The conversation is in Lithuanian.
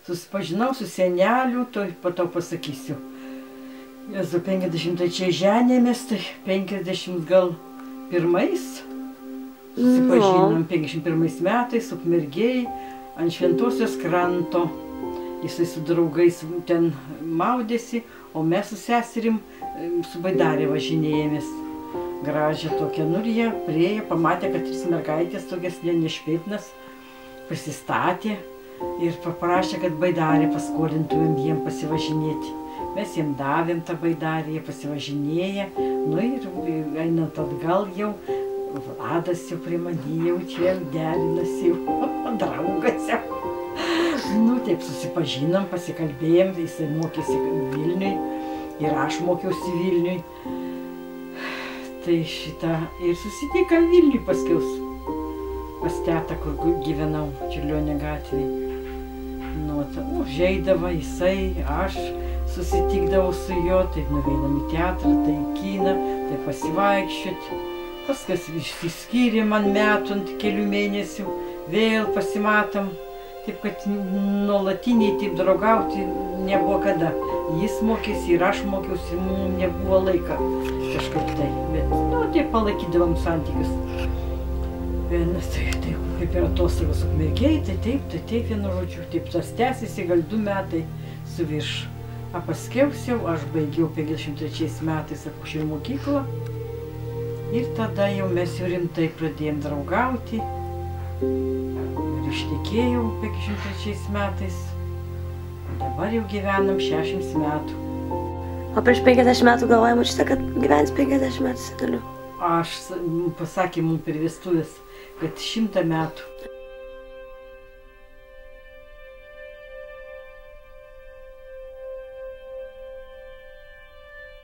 susipažinau su seneliu, po to pasakysiu. Jėzu, 53 ženėmės, tai 50 gal pirmais. Susipažinom 51 metais, Ukmergėj, ant Šventosios kranto. Jisai su draugais ten maudėsi, o mes su seserim su Baidarė važinėjomės. Gražią tokią, nu ir jie priejo, pamatė, kad 3 mergaitės tokias nešpėtnas, prisistatė ir paprašė, kad Baidarė paskolintumėm jiem pasivažinėti. Mes jiem davėm tą Baidarę, jie pasivažinėję, nu ir einant atgal jau, Vladas jau prie manį jau čia derinasi, draugas jau. Nu, taip susipažinom, pasikalbėjom, jisai mokėsi Vilniui ir aš mokiausi Vilniui. Tai šitą ir susitikom Vilniui paskiaus, pas tetą, kur gyvenau, Čiurlionio gatvėje. Nu, užeidavo jisai, aš susitikdavau su juo, taip nuveidam į teatrą, tai į kiną, tai pasivaikščioti. Paskui išsiskyrė man metų ant kelių mėnesių, vėl pasimatom. Taip, kad nuolatiniai taip draugauti nebuvo kada. Jis mokėsi ir aš mokiausi, nebuvo laika kažkaip tai. Bet, nu, taip palaikydavom santykius. Vienas, tai kaip ir atostogos Ukmergėj, tai taip, vienu žodžiu. Taip, tas tęsiasi gal 2 metai su virš. Paskiausiau, aš baigiau 53 metais akušerių mokyklą. Ir tada jau mes jau rimtai pradėjom draugauti. Ir ištekėjau 53 metais. Dabar jau gyvenam 60 metų. O prieš 50 metų galvoja močiutė, kad gyvens 50 metų seneliu? Aš pasakė mums per vestuvės, kad 100 metų.